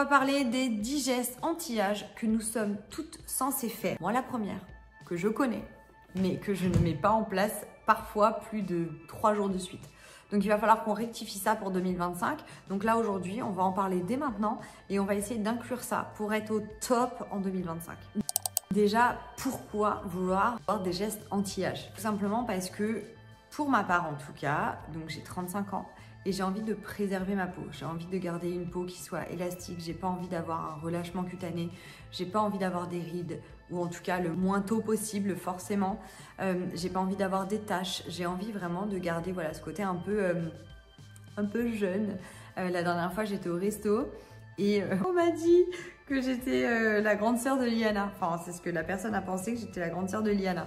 va parler des 10 gestes anti-âge que nous sommes toutes censées faire. Moi, la première, que je connais, mais que je ne mets pas en place parfois plus de 3 jours de suite. Donc il va falloir qu'on rectifie ça pour 2025. Donc là aujourd'hui, on va en parler dès maintenant et on va essayer d'inclure ça pour être au top en 2025. Déjà, pourquoi vouloir avoir des gestes anti-âge? Tout simplement parce que, pour ma part en tout cas, donc j'ai 35 ans et j'ai envie de préserver ma peau. J'ai envie de garder une peau qui soit élastique, j'ai pas envie d'avoir un relâchement cutané, j'ai pas envie d'avoir des rides, ou en tout cas le moins tôt possible forcément. J'ai pas envie d'avoir des taches, j'ai envie vraiment de garder voilà, ce côté un peu jeune. La dernière fois j'étais au resto et on m'a dit que j'étais la grande sœur de Liana. Enfin c'est ce que la personne a pensé, que j'étais la grande sœur de Liana.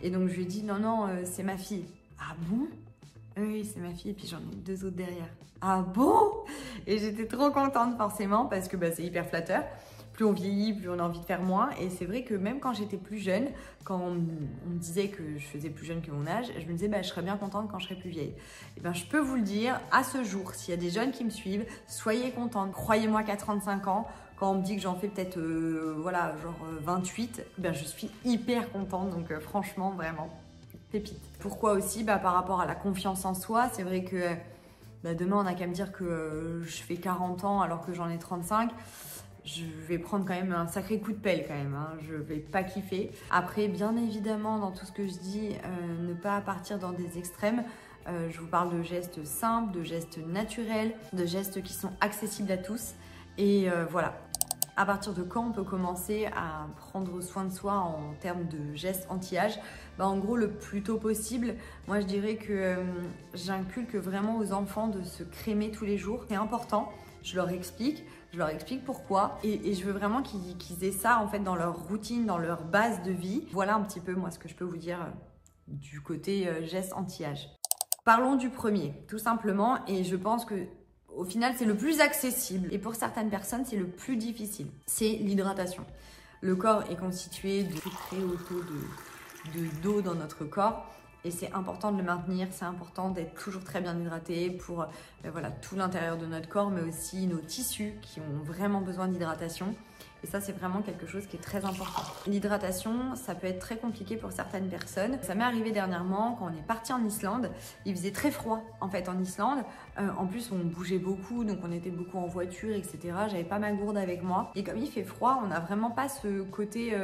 Et donc je lui ai dit non, c'est ma fille. Ah bon? Oui, c'est ma fille et puis j'en ai 2 autres derrière. Ah bon? Et j'étais trop contente forcément parce que c'est hyper flatteur. Plus on vieillit, plus on a envie de faire moins. Et c'est vrai que même quand j'étais plus jeune, quand on me disait que je faisais plus jeune que mon âge, je me disais je serais bien contente quand je serais plus vieille. Et je peux vous le dire, à ce jour, s'il y a des jeunes qui me suivent, soyez contentes. Croyez-moi qu'à 35 ans, quand on me dit que j'en fais peut-être voilà, genre 28, je suis hyper contente. Donc franchement, vraiment, pépite. Pourquoi aussi? Par rapport à la confiance en soi, c'est vrai que demain on n'a qu'à me dire que je fais 40 ans alors que j'en ai 35. Je vais prendre quand même un sacré coup de pelle quand même, hein. Je vais pas kiffer. Après, bien évidemment, dans tout ce que je dis, ne pas partir dans des extrêmes. Je vous parle de gestes simples, de gestes naturels, de gestes qui sont accessibles à tous. Et voilà. À partir de quand on peut commencer à prendre soin de soi en termes de gestes anti-âge? En gros, le plus tôt possible. Moi, je dirais que j'inculque vraiment aux enfants de se crémer tous les jours. C'est important, je leur explique pourquoi. Et je veux vraiment qu'ils aient ça en fait dans leur routine, dans leur base de vie. Voilà un petit peu moi ce que je peux vous dire du côté gestes anti-âge. Parlons du premier, tout simplement. Et je pense que au final, c'est le plus accessible et pour certaines personnes, c'est le plus difficile. C'est l'hydratation. Le corps est constitué de très haut taux d'eau dans notre corps et c'est important de le maintenir. C'est important d'être toujours très bien hydraté pour voilà, tout l'intérieur de notre corps, mais aussi nos tissus qui ont vraiment besoin d'hydratation. Et ça, c'est vraiment quelque chose qui est très important. L'hydratation, ça peut être très compliqué pour certaines personnes. Ça m'est arrivé dernièrement quand on est parti en Islande. Il faisait très froid en fait en Islande. En plus, on bougeait beaucoup, donc on était beaucoup en voiture, etc. J'avais pas ma gourde avec moi. Et comme il fait froid, on n'a vraiment pas ce côté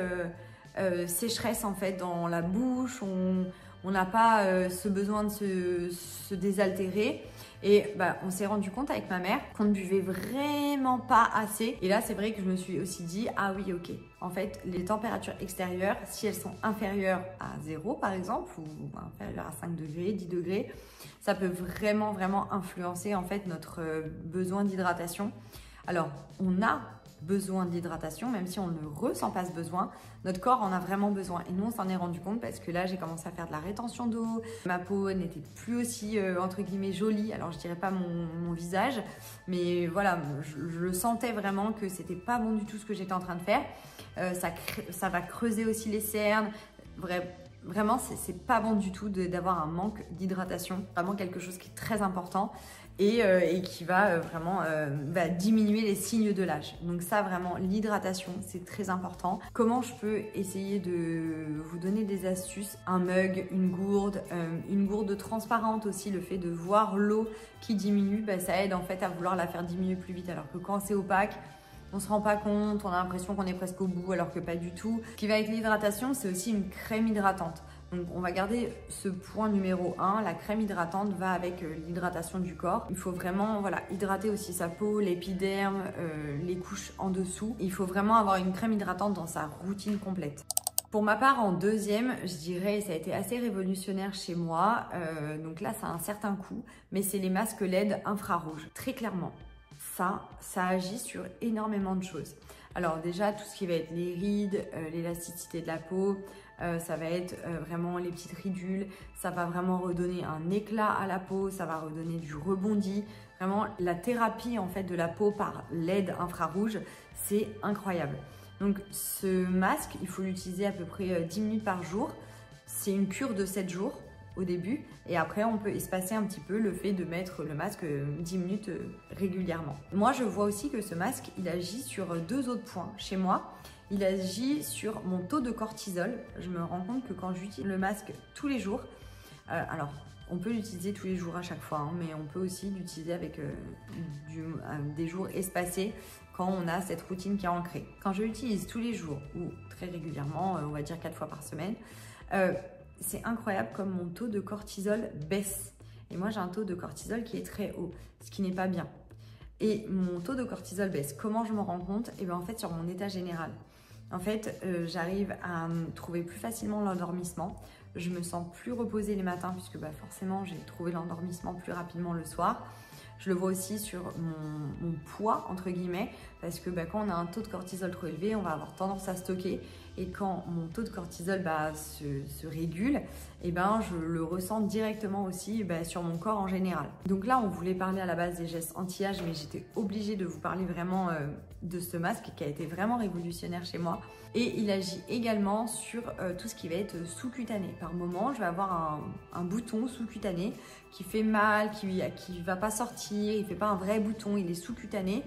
sécheresse en fait dans la bouche. On n'a pas ce besoin de se désaltérer. Et on s'est rendu compte avec ma mère qu'on ne buvait vraiment pas assez. Et là, c'est vrai que je me suis aussi dit, ah oui, ok. En fait, les températures extérieures, si elles sont inférieures à 0 par exemple, ou inférieures à 5 degrés, 10 degrés, ça peut vraiment influencer en fait notre besoin d'hydratation. Alors, on a besoin d'hydratation, même si on ne ressent pas ce besoin, notre corps en a vraiment besoin. Et nous, on s'en est rendu compte parce que là, j'ai commencé à faire de la rétention d'eau. Ma peau n'était plus aussi, entre guillemets, jolie. Alors, je dirais pas mon visage, mais voilà, je le sentais vraiment que c'était pas bon du tout ce que j'étais en train de faire. Ça va creuser aussi les cernes. Vraiment, c'est pas bon du tout d'avoir un manque d'hydratation. Vraiment quelque chose qui est très important. Et qui va vraiment diminuer les signes de l'âge. Donc ça vraiment, l'hydratation, c'est très important. Comment je peux essayer de vous donner des astuces? Un mug, une gourde transparente aussi, le fait de voir l'eau qui diminue, ça aide en fait à vouloir la faire diminuer plus vite. Alors que quand c'est opaque, on se rend pas compte, on a l'impression qu'on est presque au bout alors que pas du tout. Ce qui va avec l'hydratation, c'est aussi une crème hydratante. Donc on va garder ce point numéro 1, la crème hydratante va avec l'hydratation du corps. Il faut vraiment hydrater aussi sa peau, l'épiderme, les couches en dessous. Il faut vraiment avoir une crème hydratante dans sa routine complète. Pour ma part, en deuxième, je dirais, ça a été assez révolutionnaire chez moi. Donc là, ça a un certain coût, mais c'est les masques LED infrarouges. Très clairement, ça agit sur énormément de choses. Alors déjà, tout ce qui va être les rides, l'élasticité de la peau, ça va être vraiment les petites ridules, ça va vraiment redonner un éclat à la peau, ça va redonner du rebondi. Vraiment, la thérapie en fait de la peau par LED infrarouge, c'est incroyable. Donc ce masque, il faut l'utiliser à peu près 10 minutes par jour. C'est une cure de 7 jours. au début et après on peut espacer un petit peu le fait de mettre le masque 10 minutes régulièrement. Moi je vois aussi que ce masque il agit sur deux autres points chez moi. Il agit sur mon taux de cortisol. Je me rends compte que quand j'utilise le masque tous les jours, alors on peut l'utiliser tous les jours à chaque fois, hein, mais on peut aussi l'utiliser avec des jours espacés quand on a cette routine qui est ancrée. Quand je l'utilise tous les jours ou très régulièrement, on va dire 4 fois par semaine, c'est incroyable comme mon taux de cortisol baisse. Et moi, j'ai un taux de cortisol qui est très haut, ce qui n'est pas bien. Et mon taux de cortisol baisse. Comment je m'en rends compte? Et bien en fait, sur mon état général. En fait, j'arrive à trouver plus facilement l'endormissement. Je me sens plus reposée les matins puisque forcément, j'ai trouvé l'endormissement plus rapidement le soir. Je le vois aussi sur mon poids, entre guillemets, parce que quand on a un taux de cortisol trop élevé, on va avoir tendance à stocker. Et quand mon taux de cortisol se régule, et je le ressens directement aussi sur mon corps en général. Donc là, on voulait parler à la base des gestes anti-âge, mais j'étais obligée de vous parler vraiment de ce masque qui a été vraiment révolutionnaire chez moi. Et il agit également sur tout ce qui va être sous-cutané. Par moment, je vais avoir un bouton sous-cutané qui fait mal, qui ne va pas sortir, il ne fait pas un vrai bouton, il est sous-cutané,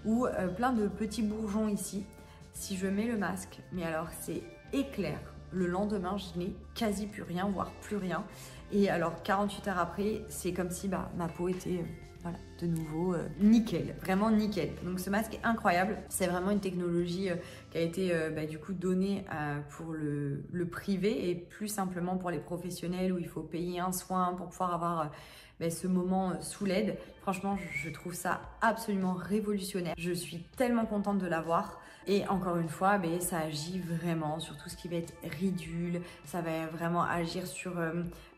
ou plein de petits bourgeons ici. Si je mets le masque, mais alors c'est éclair. Le lendemain, je n'ai quasi plus rien, voire plus rien. Et alors 48 heures après, c'est comme si ma peau était de nouveau nickel, vraiment nickel. Donc ce masque est incroyable. C'est vraiment une technologie qui a été du coup donnée pour le privé et plus simplement pour les professionnels où il faut payer un soin pour pouvoir avoir ce moment sous LED. Franchement, je trouve ça absolument révolutionnaire. Je suis tellement contente de l'avoir. Et encore une fois, ça agit vraiment sur tout ce qui va être ridule, ça va vraiment agir sur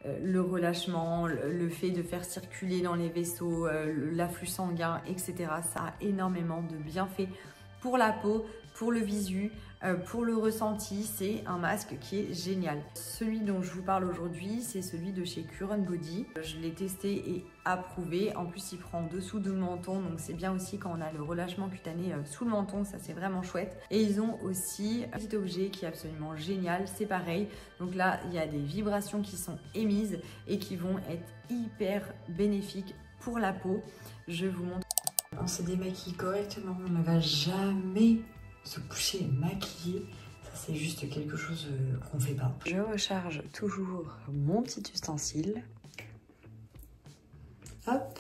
le relâchement, le fait de faire circuler dans les vaisseaux, l'afflux sanguin, etc. Ça a énormément de bienfaits pour la peau, pour le visu, pour le ressenti. C'est un masque qui est génial. Celui dont je vous parle aujourd'hui, c'est celui de chez Cure Body. Je l'ai testé et approuvé. En plus, il prend en dessous du menton, donc c'est bien aussi quand on a le relâchement cutané sous le menton, ça c'est vraiment chouette. Et ils ont aussi un petit objet qui est absolument génial, c'est pareil. Donc là, il y a des vibrations qui sont émises et qui vont être hyper bénéfiques pour la peau. Je vous montre. On se démaquille correctement, on ne va jamais se coucher maquillé. Ça, c'est juste quelque chose qu'on ne fait pas. Je recharge toujours mon petit ustensile. Hop.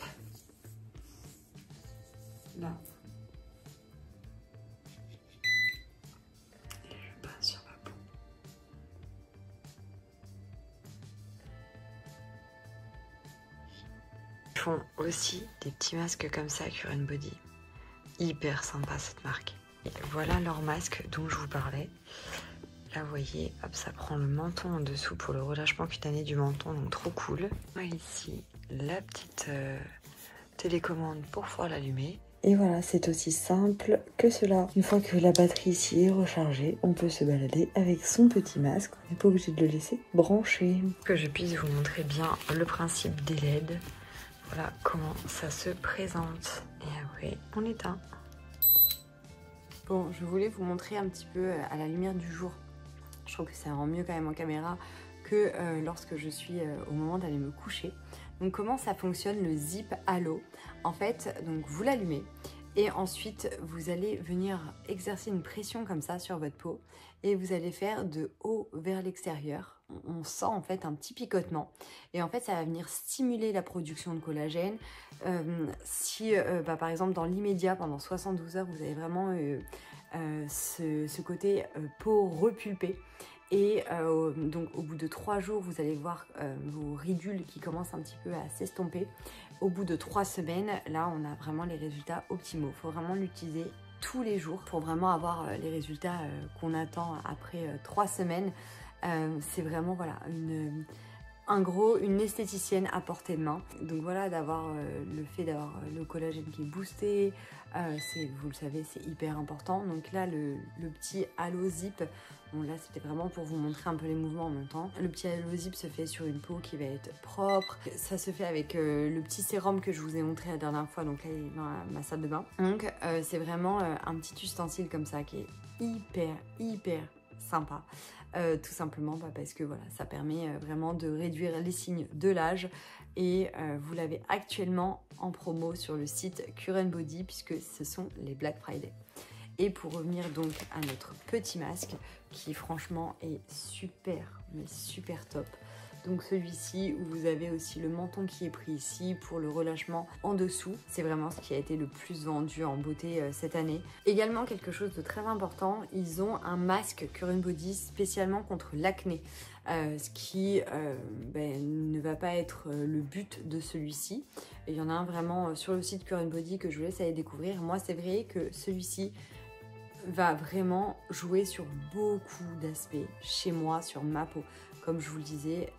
Là. Et je passe sur ma peau. Ils font aussi des petits masques comme ça, Cure Body. Hyper sympa cette marque. Et voilà leur masque dont je vous parlais. Là, vous voyez, hop, ça prend le menton en dessous pour le relâchement cutané du menton, donc trop cool. Ici, la petite télécommande pour pouvoir l'allumer. Et voilà, c'est aussi simple que cela. Une fois que la batterie ici est rechargée, on peut se balader avec son petit masque. On n'est pas obligé de le laisser brancher. Que je puisse vous montrer bien le principe des LED. Voilà comment ça se présente. Et après, on éteint. Bon, je voulais vous montrer un petit peu à la lumière du jour. Je trouve que ça rend mieux quand même en caméra que lorsque je suis au moment d'aller me coucher. Donc comment ça fonctionne le Zip Halo? En fait, donc vous l'allumez et ensuite vous allez venir exercer une pression comme ça sur votre peau et vous allez faire de haut vers l'extérieur. On sent en fait un petit picotement et en fait ça va venir stimuler la production de collagène. Si par exemple dans l'immédiat pendant 72 heures vous avez vraiment ce côté peau repulpée et donc au bout de 3 jours vous allez voir vos ridules qui commencent un petit peu à s'estomper. Au bout de 3 semaines, là on a vraiment les résultats optimaux. Il faut vraiment l'utiliser tous les jours pour vraiment avoir les résultats qu'on attend après 3 semaines. C'est vraiment voilà une esthéticienne à portée de main. Donc voilà, d'avoir le fait d'avoir le collagène qui est boosté, vous le savez, c'est hyper important. Donc là, le petit Halo Zip, bon là c'était vraiment pour vous montrer un peu les mouvements en même temps. Le petit Halo Zip se fait sur une peau qui va être propre. Ça se fait avec le petit sérum que je vous ai montré la dernière fois, donc là il est dans ma salle de bain. Donc c'est vraiment un petit ustensile comme ça qui est hyper sympa. Tout simplement parce que voilà, ça permet vraiment de réduire les signes de l'âge et vous l'avez actuellement en promo sur le site Cure & Body puisque ce sont les Black Friday. Et pour revenir donc à notre petit masque qui franchement est super, mais super top. Donc celui-ci où vous avez aussi le menton qui est pris ici pour le relâchement en dessous. C'est vraiment ce qui a été le plus vendu en beauté cette année. Également quelque chose de très important, ils ont un masque Cure & Body spécialement contre l'acné. Ce qui ne va pas être le but de celui-ci. Il y en a un vraiment sur le site Cure & Body que je vous laisse aller découvrir. Moi c'est vrai que celui-ci va vraiment jouer sur beaucoup d'aspects chez moi, sur ma peau. Comme je vous le disais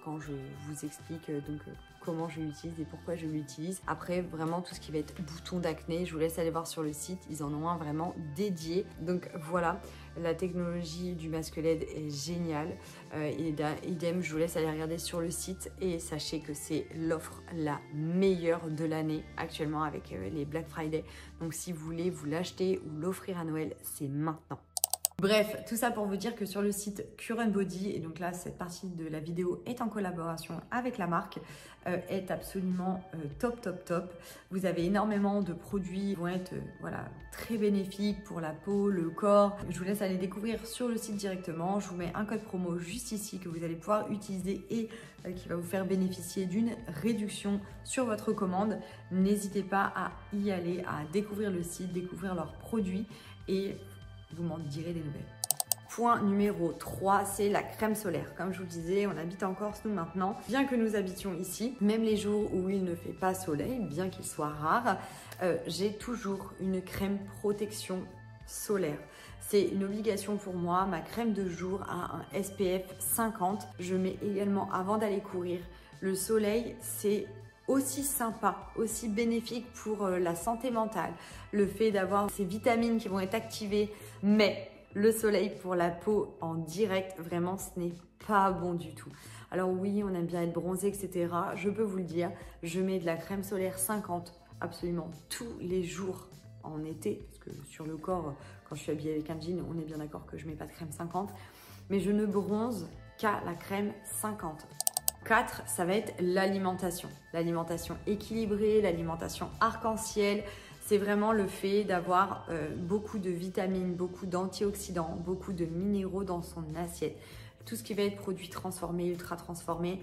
quand je vous explique comment je l'utilise et pourquoi je l'utilise. Après, vraiment tout ce qui va être bouton d'acné, je vous laisse aller voir sur le site, ils en ont un vraiment dédié. Donc voilà, la technologie du masque LED est géniale. Idem, je vous laisse aller regarder sur le site et sachez que c'est l'offre la meilleure de l'année actuellement avec les Black Friday. Donc si vous voulez vous l'acheter ou l'offrir à Noël, c'est maintenant. Bref, tout ça pour vous dire que sur le site Cure & Body, et donc là cette partie de la vidéo est en collaboration avec la marque, est absolument top. Vous avez énormément de produits qui vont être voilà, très bénéfiques pour la peau, le corps. Je vous laisse aller découvrir sur le site directement. Je vous mets un code promo juste ici que vous allez pouvoir utiliser et qui va vous faire bénéficier d'une réduction sur votre commande. N'hésitez pas à y aller, à découvrir le site, découvrir leurs produits et vous m'en direz des nouvelles. Point numéro 3, c'est la crème solaire. Comme je vous le disais, on habite en Corse nous maintenant. Bien que nous habitions ici, même les jours où il ne fait pas soleil, bien qu'il soit rare, j'ai toujours une crème protection solaire. C'est une obligation pour moi. Ma crème de jour a un SPF 50. Je mets également avant d'aller courir. Le soleil, c'est aussi sympa, aussi bénéfique pour la santé mentale, le fait d'avoir ces vitamines qui vont être activées, mais le soleil pour la peau en direct, vraiment ce n'est pas bon du tout. Alors oui, on aime bien être bronzé, etc. Je peux vous le dire, je mets de la crème solaire 50 absolument tous les jours en été, parce que sur le corps, quand je suis habillée avec un jean, on est bien d'accord que je mets pas de crème 50, mais je ne bronze qu'à la crème 50. 4, ça va être l'alimentation. L'alimentation équilibrée, l'alimentation arc-en-ciel. C'est vraiment le fait d'avoir beaucoup de vitamines, beaucoup d'antioxydants, beaucoup de minéraux dans son assiette. Tout ce qui va être produit transformé, ultra transformé,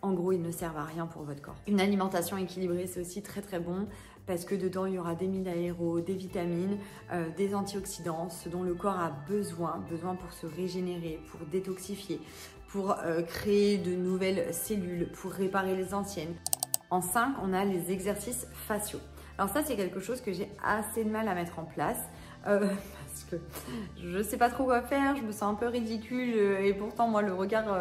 en gros, ils ne servent à rien pour votre corps. Une alimentation équilibrée, c'est aussi très bon parce que dedans, il y aura des minéraux, des vitamines, des antioxydants, ce dont le corps a besoin pour se régénérer, pour détoxifier, pour créer de nouvelles cellules, pour réparer les anciennes. En 5, on a les exercices faciaux. Alors ça, c'est quelque chose que j'ai assez de mal à mettre en place parce que je sais pas trop quoi faire, je me sens un peu ridicule et pourtant, moi, le regard,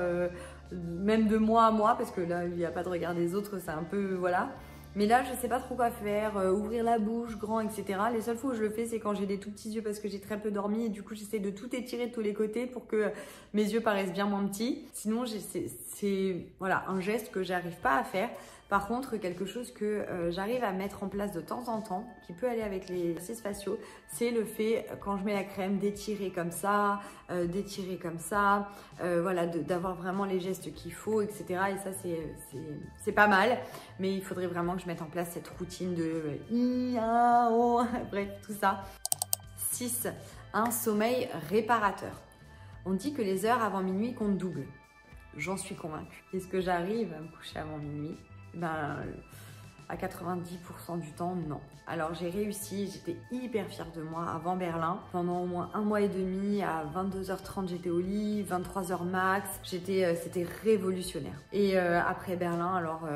même de moi à moi, parce que là, il n'y a pas de regard des autres, c'est un peu, voilà. Mais là, je sais pas trop quoi faire, ouvrir la bouche, grand, etc. Les seules fois où je le fais, c'est quand j'ai des tout petits yeux parce que j'ai très peu dormi et du coup, j'essaie de tout étirer de tous les côtés pour que mes yeux paraissent bien moins petits. Sinon, c'est voilà, un geste que j'arrive pas à faire. Par contre, quelque chose que j'arrive à mettre en place de temps en temps, qui peut aller avec les exercices faciaux, c'est le fait, quand je mets la crème, d'étirer comme ça, voilà, d'avoir vraiment les gestes qu'il faut, etc. Et ça, c'est pas mal, mais il faudrait vraiment que je mette en place cette routine de bref, tout ça. 6. Un sommeil réparateur. On dit que les heures avant minuit comptent double. J'en suis convaincue. Est-ce que j'arrive à me coucher avant minuit ? Ben, à 90% du temps, non. Alors j'ai réussi, j'étais hyper fière de moi avant Berlin. Pendant au moins 1 mois et demi, à 22h30 j'étais au lit, 23h max, c'était révolutionnaire. Et après Berlin, alors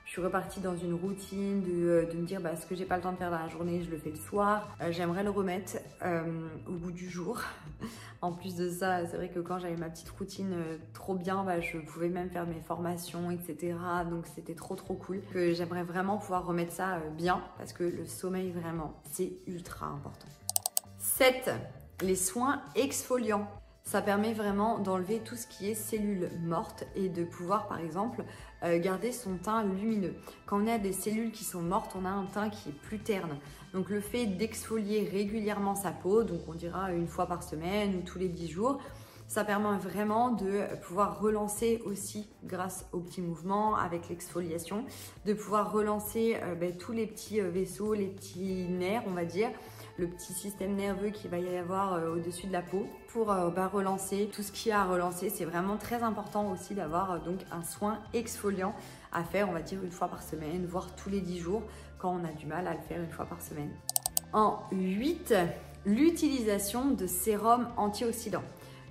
je suis repartie dans une routine de me dire ce que j'ai pas le temps de faire dans la journée, je le fais le soir. J'aimerais le remettre au bout du jour. En plus de ça, c'est vrai que quand j'avais ma petite routine trop bien, je pouvais même faire mes formations, etc. Donc c'était trop cool. J'aimerais vraiment pouvoir remettre ça bien parce que le sommeil, vraiment, c'est ultra important. 7. Les soins exfoliants. Ça permet vraiment d'enlever tout ce qui est cellules mortes et de pouvoir, par exemple, garder son teint lumineux. Quand on a des cellules qui sont mortes, on a un teint qui est plus terne. Donc le fait d'exfolier régulièrement sa peau, donc on dira une fois par semaine ou tous les 10 jours, ça permet vraiment de pouvoir relancer aussi, grâce aux petits mouvements avec l'exfoliation, de pouvoir relancer tous les petits vaisseaux, les petits nerfs, on va dire, le petit système nerveux qu'il va y avoir au-dessus de la peau pour relancer tout ce qu'il y a à relancer. C'est vraiment très important aussi d'avoir donc un soin exfoliant à faire, on va dire une fois par semaine, voire tous les 10 jours quand on a du mal à le faire une fois par semaine. En 8, l'utilisation de sérums antioxydants.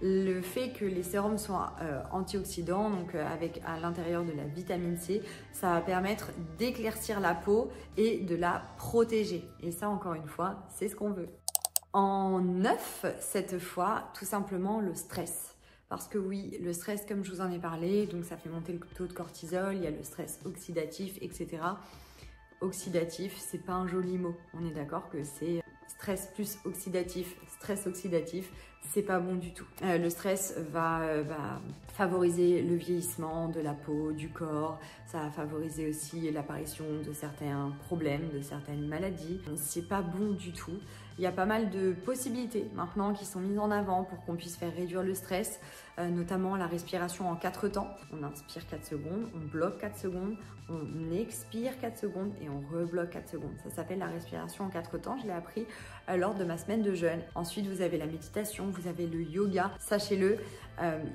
Le fait que les sérums soient antioxydants, donc avec à l'intérieur de la vitamine C, ça va permettre d'éclaircir la peau et de la protéger. Et ça, encore une fois, c'est ce qu'on veut. En 9, cette fois, tout simplement le stress. Parce que oui, le stress, comme je vous en ai parlé, donc ça fait monter le taux de cortisol, il y a le stress oxydatif, etc. Oxydatif, c'est pas un joli mot. On est d'accord que c'est stress plus oxydatif, stress oxydatif, c'est pas bon du tout. Le stress va favoriser le vieillissement de la peau, du corps, ça va favoriser aussi l'apparition de certains problèmes, de certaines maladies. C'est pas bon du tout. Il y a pas mal de possibilités maintenant qui sont mises en avant pour qu'on puisse faire réduire le stress, notamment la respiration en 4 temps. On inspire 4 secondes, on bloque 4 secondes, on expire 4 secondes et on rebloque 4 secondes. Ça s'appelle la respiration en 4 temps. Je l'ai appris lors de ma semaine de jeûne. Ensuite, vous avez la méditation, vous avez le yoga. Sachez-le,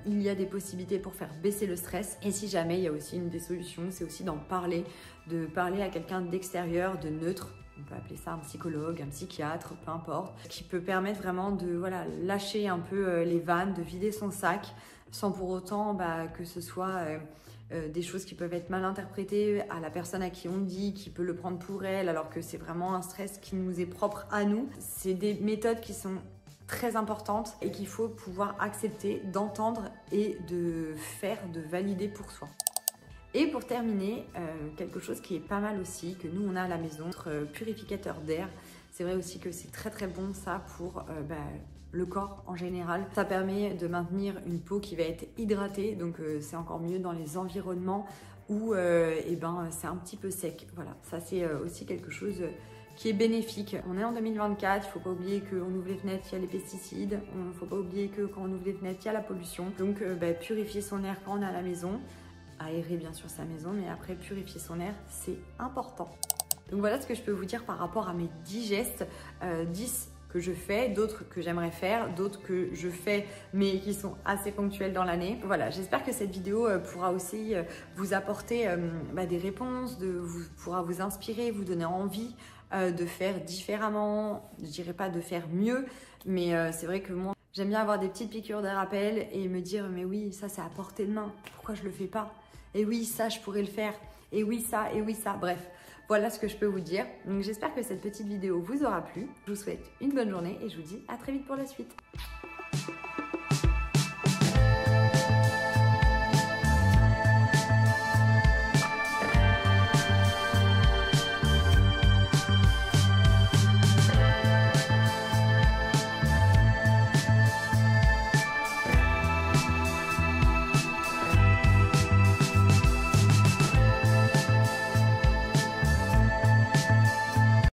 il y a des possibilités pour faire baisser le stress. Et si jamais, il y a aussi une des solutions, c'est aussi d'en parler, de parler à quelqu'un d'extérieur, de neutre. On peut appeler ça un psychologue, un psychiatre, peu importe, qui peut permettre vraiment de lâcher un peu les vannes, de vider son sac, sans pour autant que ce soit des choses qui peuvent être mal interprétées à la personne à qui on dit, qui peut le prendre pour elle, alors que c'est vraiment un stress qui nous est propre à nous. C'est des méthodes qui sont très importantes et qu'il faut pouvoir accepter, d'entendre et de faire, de valider pour soi. Et pour terminer, quelque chose qui est pas mal aussi, que nous on a à la maison, notre purificateur d'air. C'est vrai aussi que c'est très très bon ça pour le corps en général. Ça permet de maintenir une peau qui va être hydratée, donc c'est encore mieux dans les environnements où c'est un petit peu sec. Voilà, ça c'est aussi quelque chose qui est bénéfique. On est en 2024, il ne faut pas oublier qu'on ouvre les fenêtres, il y a les pesticides. Il ne faut pas oublier que quand on ouvre les fenêtres, il y a la pollution. Donc purifier son air quand on est à la maison, aérer bien sûr sa maison, mais après purifier son air, c'est important. Donc voilà ce que je peux vous dire par rapport à mes 10 gestes, 10 que je fais, d'autres que j'aimerais faire, d'autres que je fais mais qui sont assez ponctuels dans l'année. Voilà, j'espère que cette vidéo pourra aussi vous apporter des réponses, pourra vous inspirer, vous donner envie de faire différemment. Je dirais pas de faire mieux, mais c'est vrai que moi, j'aime bien avoir des petites piqûres de rappel et me dire mais oui, ça c'est à portée de main, pourquoi je le fais pas? Et oui, ça je pourrais le faire, et oui ça, bref. Voilà ce que je peux vous dire. Donc j'espère que cette petite vidéo vous aura plu. Je vous souhaite une bonne journée et je vous dis à très vite pour la suite.